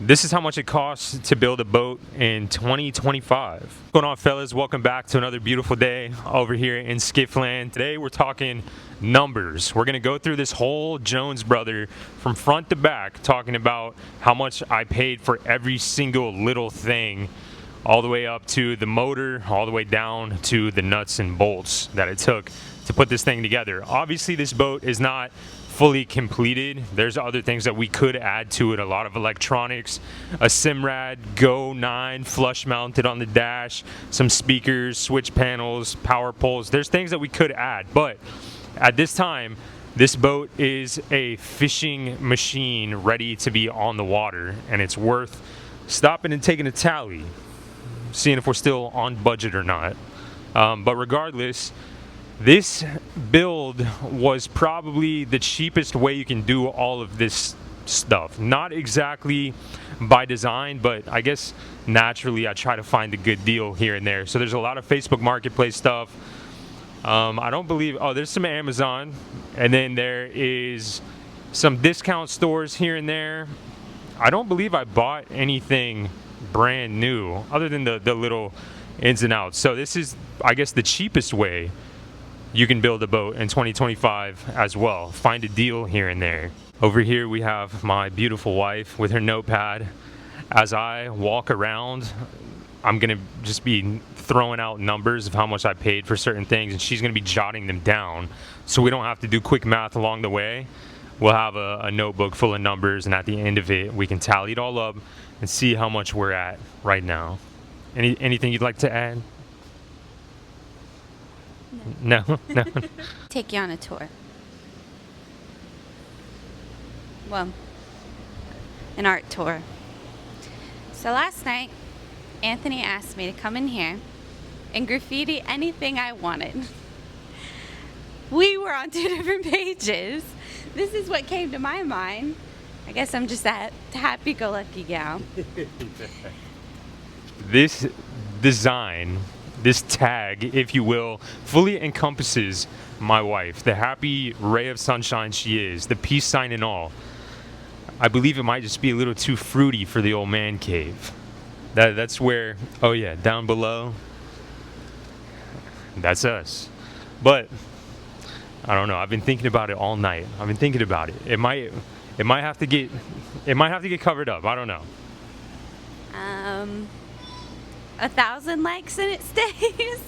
This is how much it costs to build a boat in 2025. What's going on, fellas? Welcome back to another beautiful day over here in Skiff land. Today we're talking numbers. We're gonna go through this whole Jones brother from front to back, talking about how much I paid for every single little thing, all the way up to the motor, all the way down to the nuts and bolts that it took to put this thing together. Obviously, this boat is not fully completed. There's other things that we could add to it, a lot of electronics, a Simrad Go 9 flush mounted on the dash, some speakers, switch panels, power poles. There's things that we could add, but at this time, this boat is a fishing machine ready to be on the water, and it's worth stopping and taking a tally, seeing if we're still on budget or not. But regardless, this build was probably the cheapest way you can do all of this stuff. Not exactly by design, but I guess naturally I try to find a good deal here and there. So there's a lot of Facebook Marketplace stuff. I don't believe, there's some Amazon, and then there is some discount stores here and there. I don't believe I bought anything brand new other than the little ins and outs. So this is, I guess, the cheapest way you can build a boat in 2025 as well. Find a deal here and there. Over here we have my beautiful wife with her notepad. As I walk around, I'm gonna just be throwing out numbers of how much I paid for certain things, and she's gonna be jotting them down so we don't have to do quick math along the way. We'll have a notebook full of numbers, and at the end of it we can tally it all up and see how much we're at right now. Anything you'd like to add? No. Take you on a tour. Well, an art tour. So last night, Anthony asked me to come in here and graffiti anything I wanted. We were on two different pages. This is what came to my mind. I guess I'm just that happy-go-lucky gal. This design, this tag, if you will, fully encompasses my wife, the happy ray of sunshine she is, the peace sign and all. I believe it might just be a little too fruity for the old man cave. That's where, oh yeah, down below, that's us. But I don't know, I've been thinking about it all night. I've been thinking about it. It might have to get covered up. I don't know. 1,000 likes and it stays.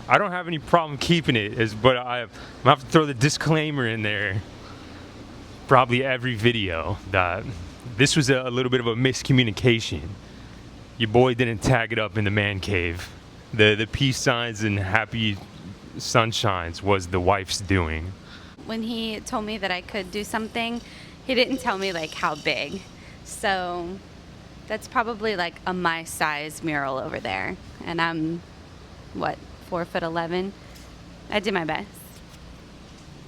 I don't have any problem keeping it, but I'm gonna have to throw the disclaimer in there. Probably every video that this was a little bit of a miscommunication. Your boy didn't tag it up in the man cave. The peace signs and happy sunshines was the wife's doing. When he told me that I could do something, he didn't tell me like how big. So that's probably like a my size mural over there. And I'm, what, 4'11"? I did my best.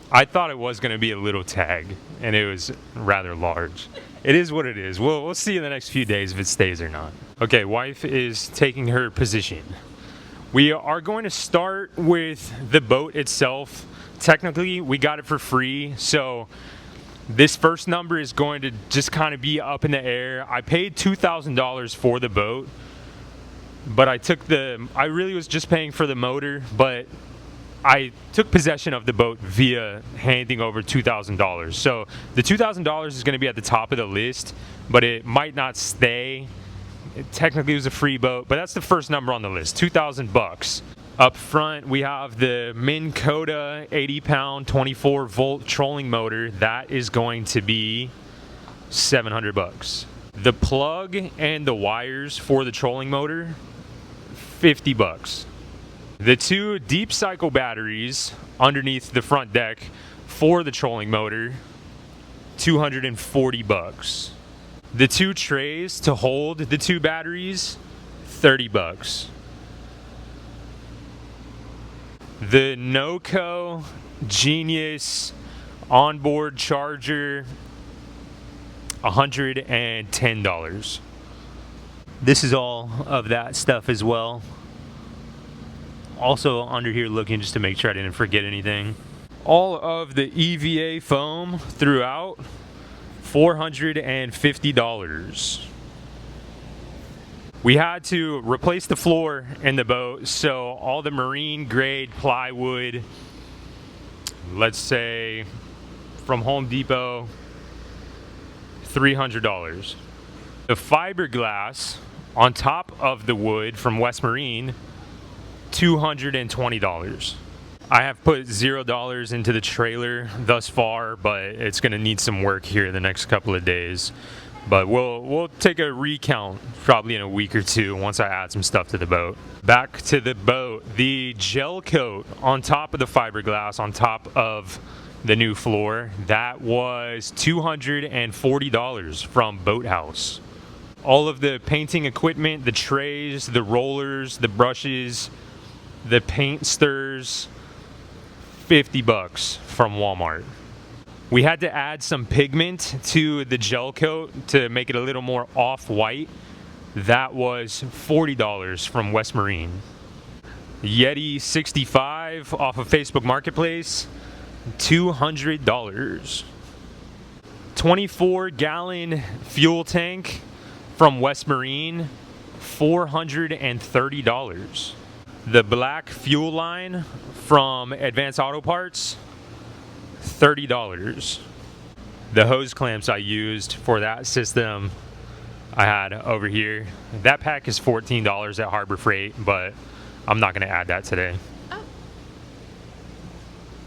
I thought it was going to be a little tag, and it was rather large. It is what it is. We'll see in the next few days if it stays or not. Okay, wife is taking her position. We are going to start with the boat itself. Technically, we got it for free, so this first number is going to just kind of be up in the air. I paid $2,000 for the boat, but I really was just paying for the motor, but I took possession of the boat via handing over $2,000. So the $2,000 is going to be at the top of the list, but it might not stay. It technically was a free boat, but that's the first number on the list, $2,000. Up front, we have the Minn Kota 80-pound, 24-volt trolling motor. That is going to be $700. The plug and the wires for the trolling motor, $50. The two deep cycle batteries underneath the front deck for the trolling motor, $240. The two trays to hold the two batteries, $30. The Noco Genius onboard charger, $110. This is all of that stuff as well. Also under here looking just to make sure I didn't forget anything. All of the EVA foam throughout, $450. We had to replace the floor in the boat, so all the marine grade plywood, let's say from Home Depot, $300. The fiberglass on top of the wood from West Marine, $220. I have put $0 into the trailer thus far, but it's gonna need some work here the next couple of days. But we'll take a recount probably in a week or two once I add some stuff to the boat. Back to the boat, the gel coat on top of the fiberglass on top of the new floor, that was $240 from Boathouse. All of the painting equipment, the trays, the rollers, the brushes, the paint stirs, $50 from Walmart. We had to add some pigment to the gel coat to make it a little more off-white. That was $40 from West Marine. Yeti 65 off of Facebook Marketplace, $200. 24-gallon fuel tank from West Marine, $430. The black fuel line from Advanced Auto Parts, $30. The hose clamps I used for that system I had over here, that pack is $14 at Harbor Freight, but I'm not going to add that today. Oh.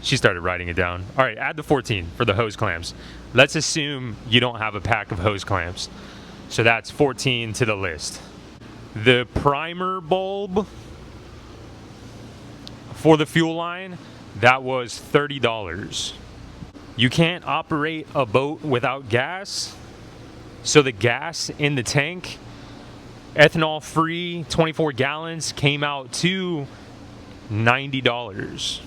She started writing it down. All right, add the 14 for the hose clamps. Let's assume you don't have a pack of hose clamps. So that's 14 to the list. The primer bulb for the fuel line, that was $30. You can't operate a boat without gas, so the gas in the tank, ethanol free, 24 gallons, came out to $90.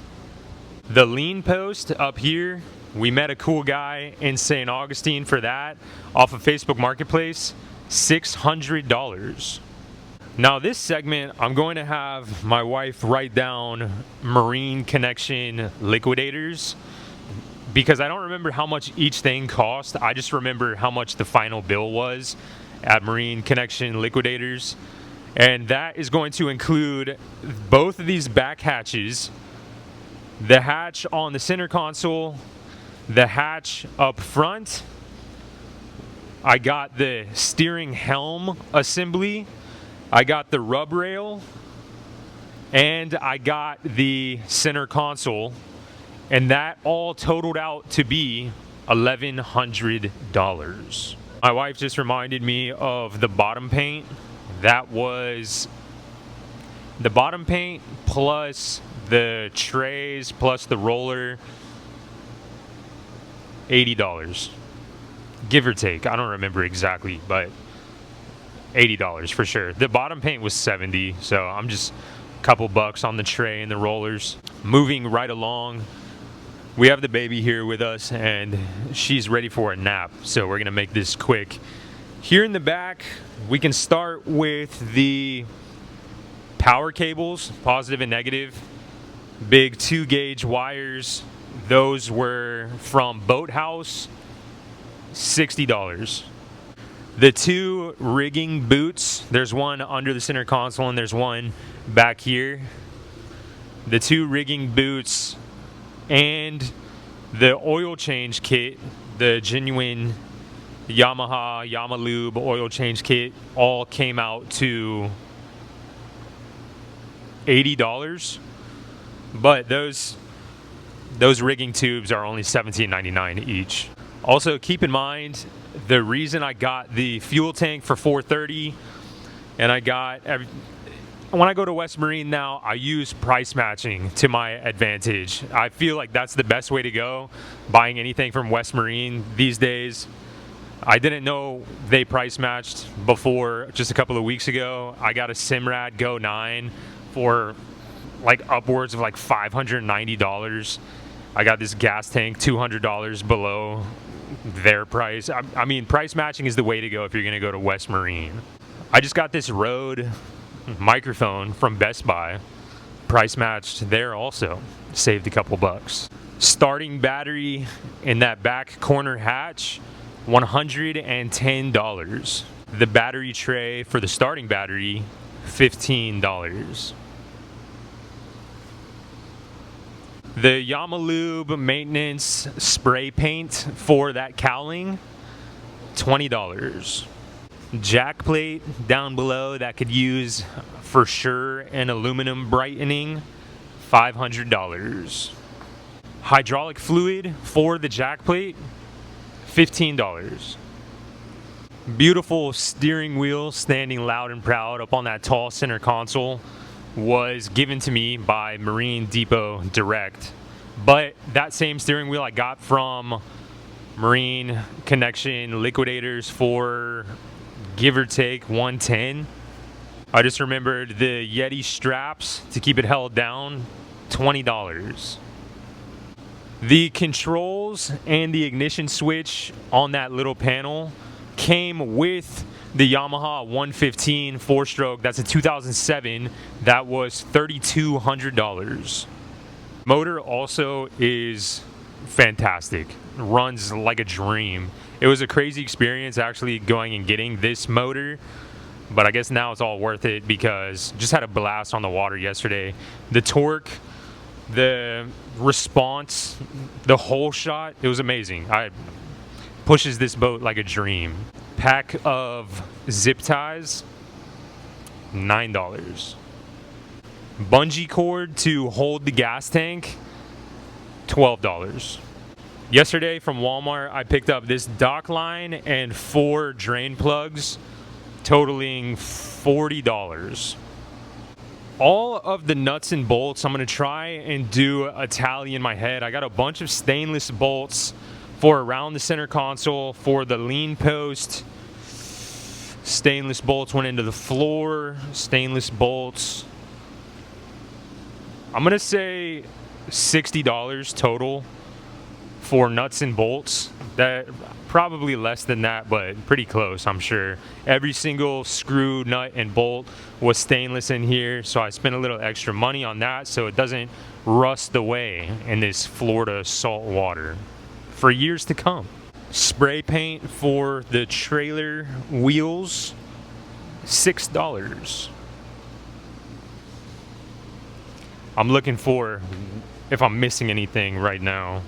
The lean post up here, we met a cool guy in St. Augustine for that off of Facebook Marketplace, $600. Now this segment, I'm going to have my wife write down Marine Connection liquidators because I don't remember how much each thing cost. I just remember how much the final bill was at Marine Connection liquidators. And that is going to include both of these back hatches, the hatch on the center console, the hatch up front. I got the steering helm assembly, I got the rub rail, and I got the center console, and that all totaled out to be $1,100. My wife just reminded me of the bottom paint. That was the bottom paint plus the trays plus the roller, $80. Give or take. I don't remember exactly, but $80 for sure. The bottom paint was $70, so I'm just a couple bucks on the tray and the rollers. Moving right along, we have the baby here with us, and she's ready for a nap, so we're gonna make this quick. Here in the back, we can start with the power cables, positive and negative. Big 2-gauge wires. Those were from Boathouse, $60. The two rigging boots, there's one under the center console and there's one back here. The two rigging boots and the oil change kit, the genuine Yamaha Yamalube oil change kit, all came out to $80. But those rigging tubes are only $17.99 each. Also, keep in mind, the reason I got the fuel tank for $430, and when I go to West Marine now, I use price matching to my advantage. I feel like that's the best way to go, buying anything from West Marine these days. I didn't know they price matched before just a couple of weeks ago. I got a Simrad Go 9 for like upwards of like $590. I got this gas tank $200 below their price. I mean, price matching is the way to go if you're going to go to West Marine. I just got this Rode microphone from Best Buy, price matched there also, saved a couple bucks. Starting battery in that back corner hatch, $110. The battery tray for the starting battery, $15. The Yamalube maintenance spray paint for that cowling, $20. Jack plate down below that could use for sure an aluminum brightening, $500. Hydraulic fluid for the jack plate, $15. Beautiful steering wheel standing loud and proud up on that tall center console was given to me by Marine Depot Direct. But that same steering wheel I got from Marine Connection Liquidators for give or take $110. I just remembered the Yeti straps to keep it held down, $20. The controls and the ignition switch on that little panel came with the Yamaha 115 4-stroke. That's a 2007. That was $3,200. Motor also is fantastic. Runs like a dream. It was a crazy experience actually going and getting this motor, but I guess now it's all worth it because just had a blast on the water yesterday. The torque, the response, the whole shot, it was amazing. I pushes this boat like a dream. Pack of zip ties, $9. Bungee cord to hold the gas tank, $12. Yesterday from Walmart, I picked up this dock line and 4 drain plugs, totaling $40. All of the nuts and bolts, I'm gonna try and do a tally in my head. I got a bunch of stainless bolts for around the center console, for the lean post. Stainless bolts went into the floor, stainless bolts. I'm gonna say $60 total for nuts and bolts. That probably less than that, but pretty close, I'm sure. Every single screw, nut, and bolt was stainless in here, so I spent a little extra money on that so it doesn't rust away in this Florida salt water for years to come. Spray paint for the trailer wheels, $6. I'm looking for if I'm missing anything right now.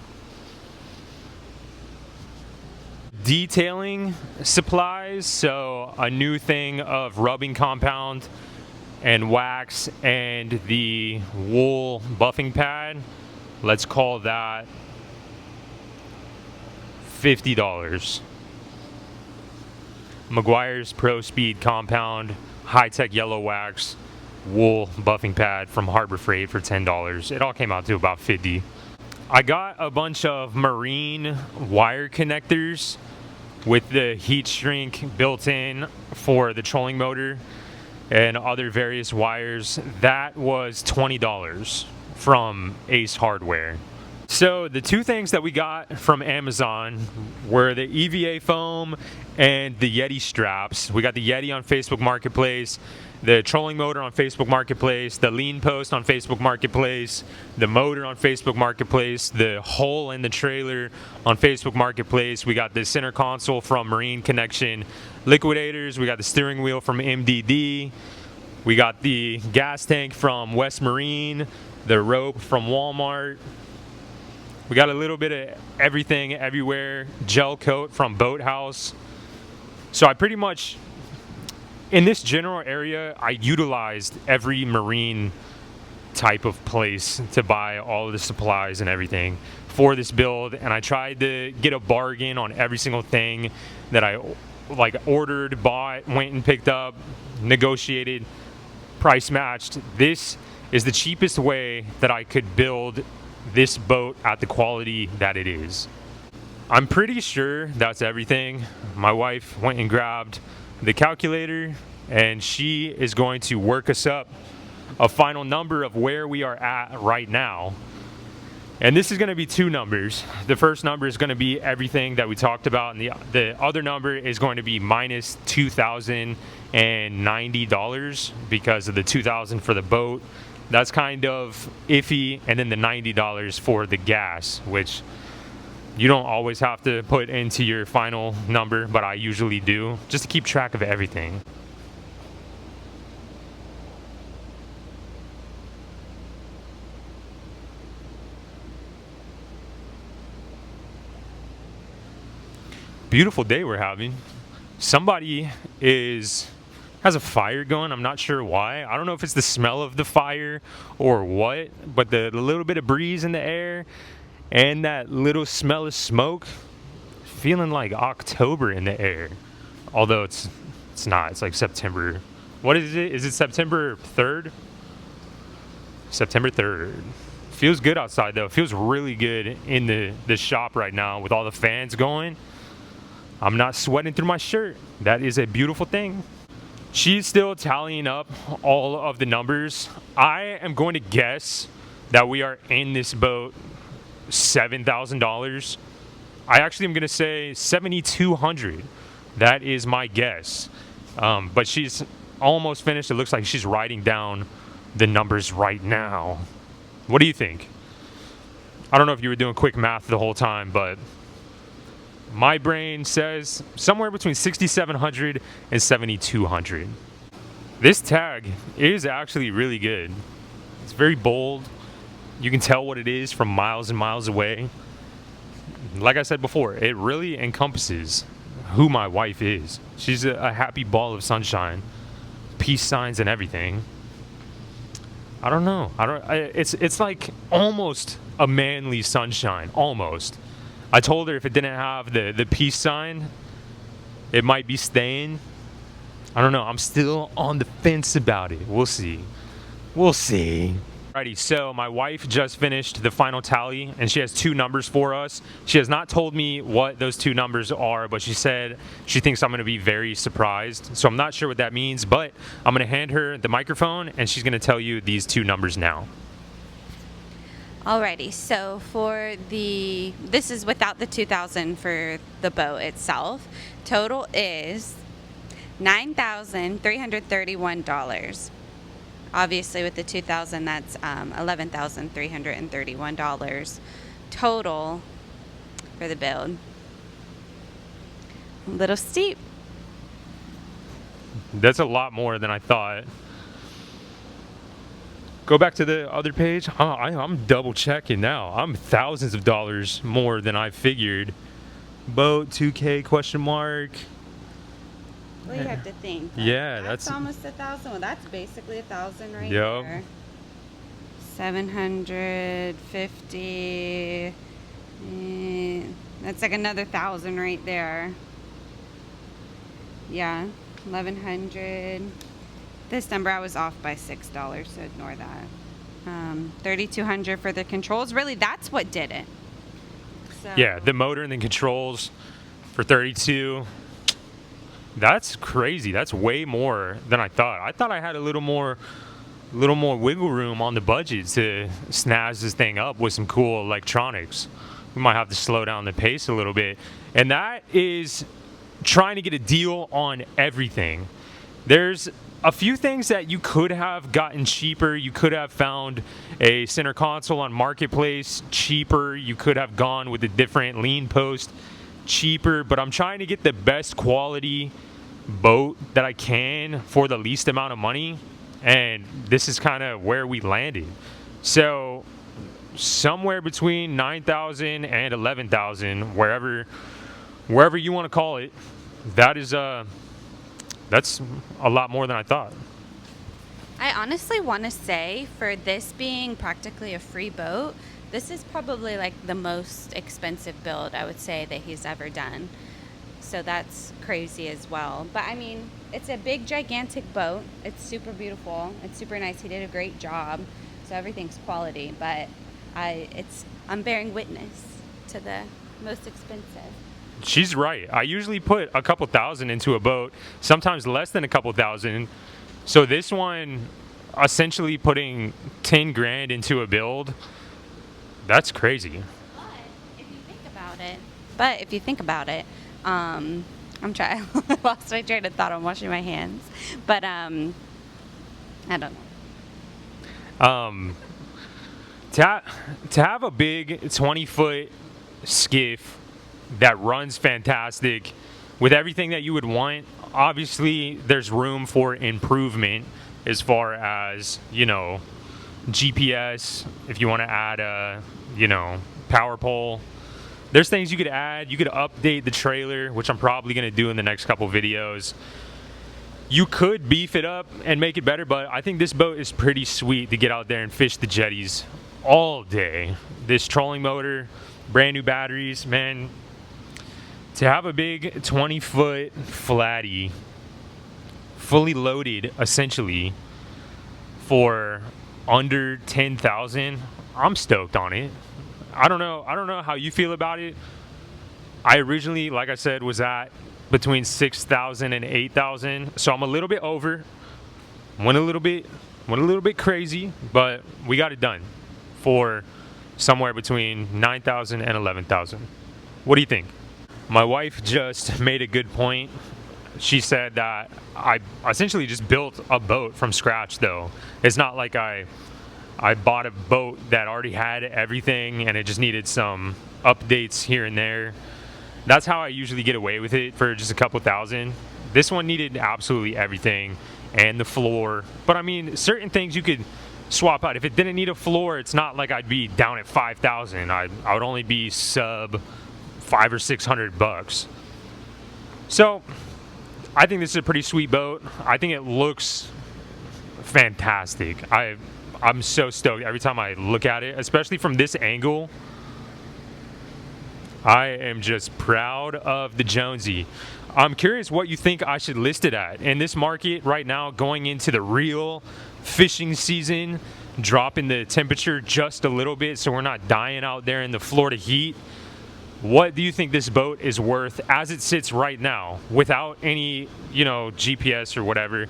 Detailing supplies, so a new thing of rubbing compound and wax and the wool buffing pad. Let's call that $50. Meguiar's Pro Speed compound, high-tech yellow wax, wool buffing pad from Harbor Freight for $10. It all came out to about $50. I got a bunch of marine wire connectors with the heat shrink built in for the trolling motor and other various wires. That was $20 from Ace Hardware. So the two things that we got from Amazon were the EVA foam and the Yeti straps. We got the Yeti on Facebook Marketplace, the trolling motor on Facebook Marketplace, the lean post on Facebook Marketplace, the motor on Facebook Marketplace, the hole in the trailer on Facebook Marketplace. We got the center console from Marine Connection Liquidators. We got the steering wheel from MDD. We got the gas tank from West Marine, the rope from Walmart. We got a little bit of everything everywhere. Gel coat from Boathouse. So I pretty much, in this general area, I utilized every marine type of place to buy all of the supplies and everything for this build, and I tried to get a bargain on every single thing that I ordered, bought, went and picked up, negotiated, price matched. This is the cheapest way that I could build this boat at the quality that it is. I'm pretty sure that's everything. My wife went and grabbed the calculator and she is going to work us up a final number of where we are at right now. And this is going to be two numbers. The first number is going to be everything that we talked about, and the other number is going to be minus $2,090 because of the $2,000 for the boat. That's kind of iffy, and then the $90 for the gas, which, You don't always have to put into your final number, but I usually do, just to keep track of everything. Beautiful day we're having. Somebody has a fire going. I'm not sure why. I don't know if it's the smell of the fire or what, but the little bit of breeze in the air and that little smell of smoke, feeling like October in the air. Although it's not. It's like September. What is it? Is it September 3rd? September 3rd. Feels good outside though. Feels really good in the shop right now with all the fans going. I'm not sweating through my shirt. That is a beautiful thing. She's still tallying up all of the numbers. I am going to guess that we are in this boat $7,000. I actually am going to say $7,200. That is my guess. But she's almost finished. It looks like she's writing down the numbers right now. What do you think? I don't know if you were doing quick math the whole time, but my brain says somewhere between 6,700 and 7,200. This tag is actually really good. It's very bold. You can tell what it is from miles and miles away. Like I said before, it really encompasses who my wife is. She's a happy ball of sunshine, peace signs and everything. I don't know. It's like almost a manly sunshine, almost. I told her if it didn't have the peace sign, it might be staying. I don't know. I'm still on the fence about it. We'll see. We'll see. Alrighty, so my wife just finished the final tally, and she has two numbers for us. She has not told me what those two numbers are, but she said she thinks I'm going to be very surprised. So I'm not sure what that means, but I'm going to hand her the microphone, and she's going to tell you these two numbers now. Alrighty, so this is without the $2,000 for the boat itself. Total is $9,331. Obviously, with the $2,000, that's $11,331 total for the build. A little steep. That's a lot more than I thought. Go back to the other page. I'm double checking now. I'm thousands of dollars more than I figured. Boat 2K question mark. Well, you have to think. Yeah, that's almost 1,000. Well, that's basically 1,000 right yep. there. 750. That's like another 1,000 right there. Yeah, 1,100. This number I was off by $6, so ignore that. 3,200 for the controls. Really, that's what did it. So. Yeah, the motor and the controls for 32. That's crazy. That's way more than I thought. I thought I had a little more wiggle room on the budget to snazz this thing up with some cool electronics. We might have to slow down the pace a little bit. And that is trying to get a deal on everything. There's a few things that you could have gotten cheaper. You could have found a center console on Marketplace cheaper. You could have gone with a different lean post cheaper. But I'm trying to get the best quality boat that I can for the least amount of money. And this is kind of where we landed. So somewhere between 9,000 and 11,000, wherever you want to call it, that's a lot more than I thought. I honestly want to say, for this being practically a free boat, this is probably like the most expensive build I would say that he's ever done. So that's crazy as well. But I mean, it's a big, gigantic boat. It's super beautiful. It's super nice. He did a great job. So everything's quality. But I'm bearing witness to the most expensive. She's right. I usually put a couple thousand into a boat, sometimes less than a couple thousand. So this one, essentially putting 10 grand into a build, that's crazy. But if you think about it, I'm trying. I lost my train of thought. I'm washing my hands, but I don't know. To have a big 20-foot skiff that runs fantastic with everything that you would want. Obviously, there's room for improvement as far as, you know, GPS, if you want to add a, you know, power pole. There's things you could add. You could update the trailer, which I'm probably going to do in the next couple videos. You could beef it up and make it better, but I think this boat is pretty sweet to get out there and fish the jetties all day. This trolling motor, brand new batteries, man. To have a big 20-foot flatty, fully loaded, essentially, for under 10,000, I'm stoked on it. I don't know how you feel about it. I originally, like I said, was at between 6,000 and 8,000, so I'm a little bit over. Went a little bit crazy, but we got it done for somewhere between 9,000 and 11,000. What do you think? My wife just made a good point. She said that I essentially just built a boat from scratch, though. It's not like I bought a boat that already had everything and it just needed some updates here and there. That's how I usually get away with it for just a couple thousand. This one needed absolutely everything and the floor. But I mean, certain things you could swap out. If it didn't need a floor, it's not like I'd be down at 5,000. I would only be sub $500 or $600. So I think this is a pretty sweet boat. I think it looks fantastic. I'm so stoked every time I look at it, especially from this angle. I am just proud of the Jonesy. I'm curious what you think I should list it at. In this market right now, going into the real fishing season, dropping the temperature just a little bit so we're not dying out there in the Florida heat. What do you think this boat is worth as it sits right now without any, you know, GPS or whatever?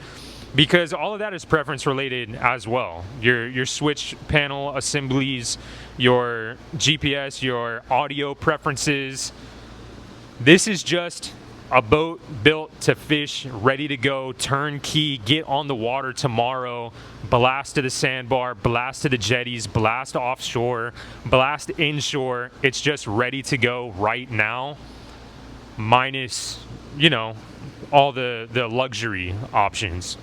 Because all of that is preference related as well. Your switch panel assemblies, your GPS, your audio preferences. This is just a boat built to fish, ready to go, turnkey, get on the water tomorrow, blast to the sandbar, blast to the jetties, blast offshore, blast inshore. It's just ready to go right now, minus, you know, all the luxury options.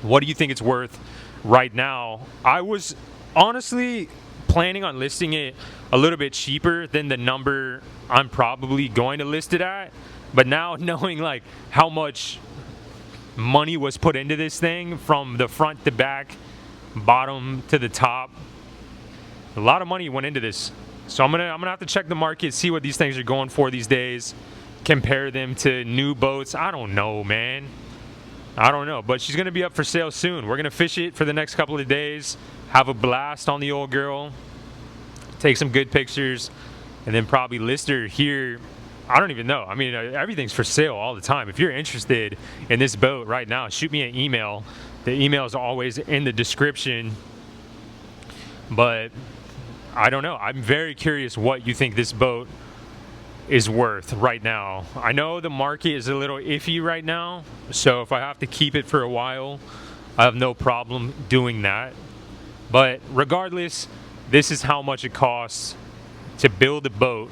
What do you think it's worth right now? I was honestly planning on listing it a little bit cheaper than the number I'm probably going to list it at. But now knowing like how much money was put into this thing from the front to back, bottom to the top, a lot of money went into this. So I'm gonna have to check the market, see what these things are going for these days, compare them to new boats. I don't know, man. I don't know, but she's gonna be up for sale soon. We're gonna fish it for the next couple of days, have a blast on the old girl, take some good pictures, and then probably list her here. I don't even know. I mean, everything's for sale all the time. If you're interested in this boat right now, shoot me an email. The email is always in the description. But I don't know. I'm very curious what you think this boat is worth right now. I know the market is a little iffy right now, so if I have to keep it for a while, I have no problem doing that. But regardless, this is how much it costs to build a boat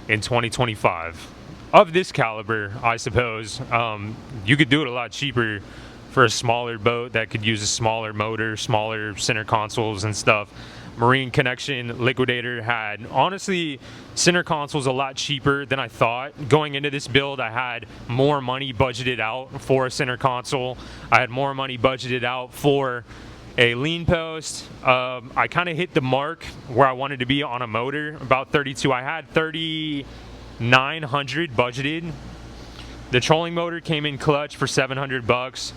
in 2025 of this caliber. I suppose you could do it a lot cheaper for a smaller boat that could use a smaller motor, smaller center consoles and stuff. Marine Connection Liquidator had, honestly, center consoles a lot cheaper than I thought. Going into this build, I had more money budgeted out for a center console. I had more money budgeted out for a lean post. I kind of hit the mark where I wanted to be on a motor, about 32. I had 3,900 budgeted. The trolling motor came in clutch for $700,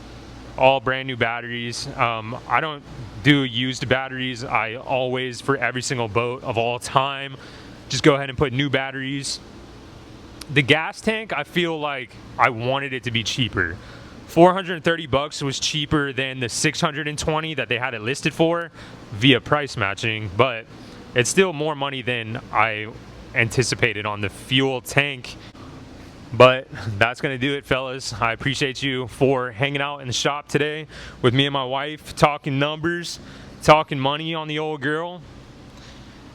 all brand new batteries. I don't do used batteries. I always, for every single boat of all time, just go ahead and put new batteries. The gas tank, I feel like I wanted it to be cheaper. $430 was cheaper than the $620 that they had it listed for via price matching, but it's still more money than I anticipated on the fuel tank. But that's gonna do it, fellas. I appreciate you for hanging out in the shop today with me and my wife, talking numbers, talking money on the old girl.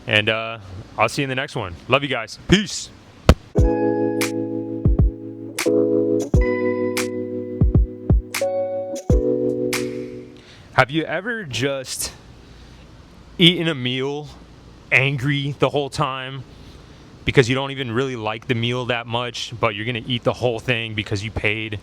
And I'll see you in the next one. Love you guys. Peace. Have you ever just eaten a meal angry the whole time because you don't even really like the meal that much, but you're going to eat the whole thing because you paid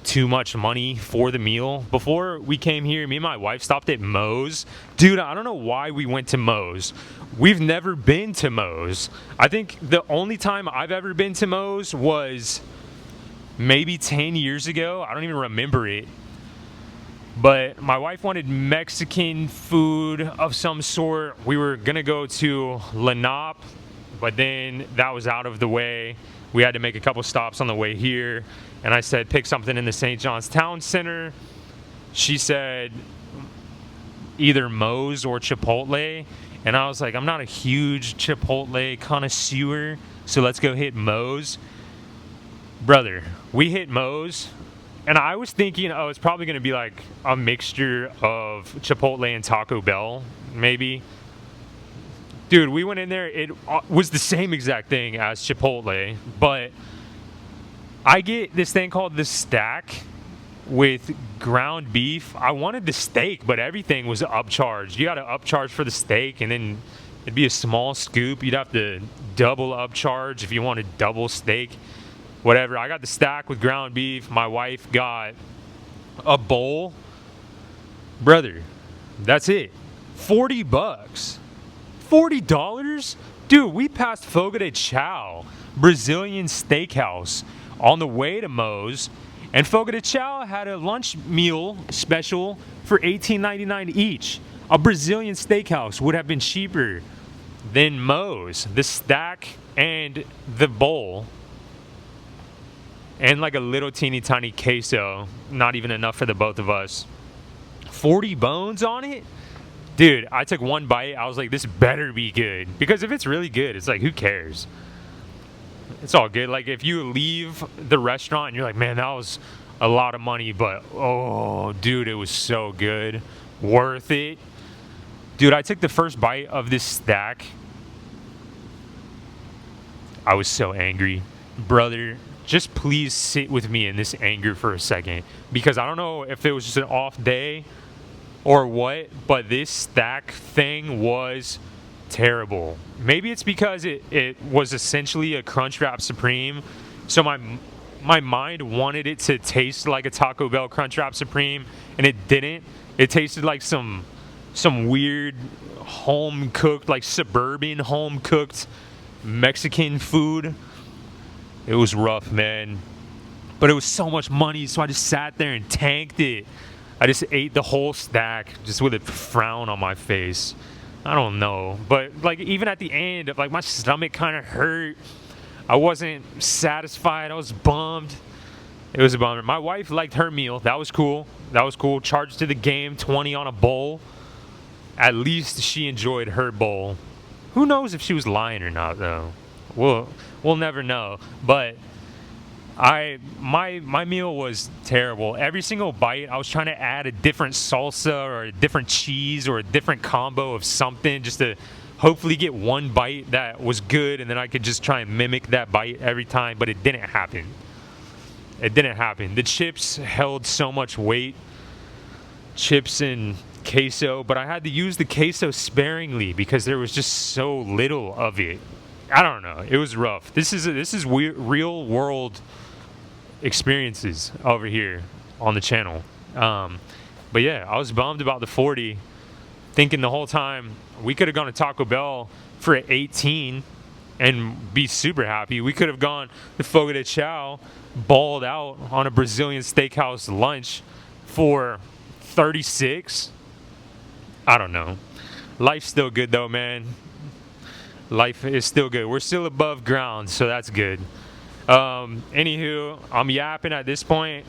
too much money for the meal? Before we came here, me and my wife stopped at Moe's. Dude, I don't know why we went to Moe's. We've never been to Moe's. I think the only time I've ever been to Moe's was maybe 10 years ago. I don't even remember it. But my wife wanted Mexican food of some sort. We were gonna go to Lenape, but then that was out of the way. We had to make a couple stops on the way here. And I said, pick something in the St. John's Town Center. She said either Moe's or Chipotle. And I was like, I'm not a huge Chipotle connoisseur, so let's go hit Moe's. Brother, we hit Moe's. And I was thinking, oh, it's probably going to be like a mixture of Chipotle and Taco Bell, maybe. Dude, we went in there. It was the same exact thing as Chipotle, but I get this thing called the stack with ground beef. I wanted the steak, but everything was upcharged. You got to upcharge for the steak, and then it'd be a small scoop. You'd have to double upcharge if you wanted double steak. Whatever. I got the stack with ground beef. My wife got a bowl. Brother, that's it. $40. $40? Dude, we passed Fogo de Chao, Brazilian steakhouse, on the way to Moe's. And Fogo de Chao had a lunch meal special for $18.99 each. A Brazilian steakhouse would have been cheaper than Moe's. The stack and the bowl. And like a little teeny tiny queso. Not even enough for the both of us. 40 bones on it? Dude, I took one bite. I was like, this better be good. Because if it's really good, it's like, who cares? It's all good. Like, if you leave the restaurant and you're like, man, that was a lot of money. But, oh, dude, it was so good. Worth it. Dude, I took the first bite of this stack. I was so angry. Brother, just please sit with me in this anger for a second, because I don't know if it was just an off day or what, but this stack thing was terrible. Maybe it's because it was essentially a Crunchwrap Supreme, so my mind wanted it to taste like a Taco Bell Crunchwrap Supreme, and it didn't. It tasted like some weird home cooked, like suburban home cooked Mexican food. It was rough, man. But it was so much money, so I just sat there and tanked it. I just ate the whole stack just with a frown on my face. I don't know. But like even at the end, like my stomach kind of hurt. I wasn't satisfied. I was bummed. It was a bummer. My wife liked her meal. That was cool. That was cool. Charged to the game, 20 on a bowl. At least she enjoyed her bowl. Who knows if she was lying or not, though? We'll never know. But my meal was terrible. Every single bite, I was trying to add a different salsa or a different cheese or a different combo of something just to hopefully get one bite that was good, and then I could just try and mimic that bite every time, but it didn't happen. It didn't happen. The chips held so much weight. Chips and queso, but I had to use the queso sparingly because there was just so little of it. I don't know. It was rough. This is real world experiences over here on the channel. But yeah, I was bummed about the 40, thinking the whole time we could have gone to Taco Bell for 18 and be super happy. We could have gone to Fogo de Chao, balled out on a Brazilian steakhouse lunch for 36. I don't know. Life's still good though, man. Life is still good. We're still above ground, so that's good. Anywho, I'm yapping at this point.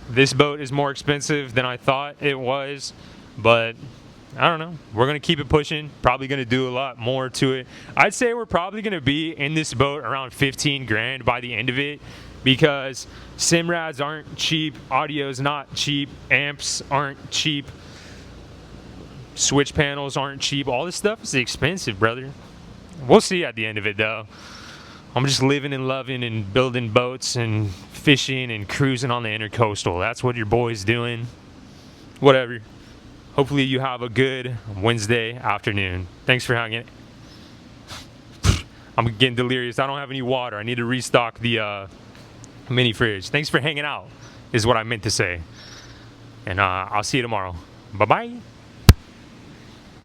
This boat is more expensive than I thought it was, but I don't know. We're going to keep it pushing. Probably going to do a lot more to it. I'd say we're probably going to be in this boat around 15 grand by the end of it, because Simrads aren't cheap, audio's not cheap, amps aren't cheap, switch panels aren't cheap. All this stuff is expensive, brother. We'll see at the end of it, though. I'm just living and loving and building boats and fishing and cruising on the intercoastal. That's what your boy's doing. Whatever. Hopefully you have a good Wednesday afternoon. Thanks for hanging. I'm getting delirious. I don't have any water. I need to restock the mini fridge. Thanks for hanging out, is what I meant to say. And I'll see you tomorrow. Bye-bye.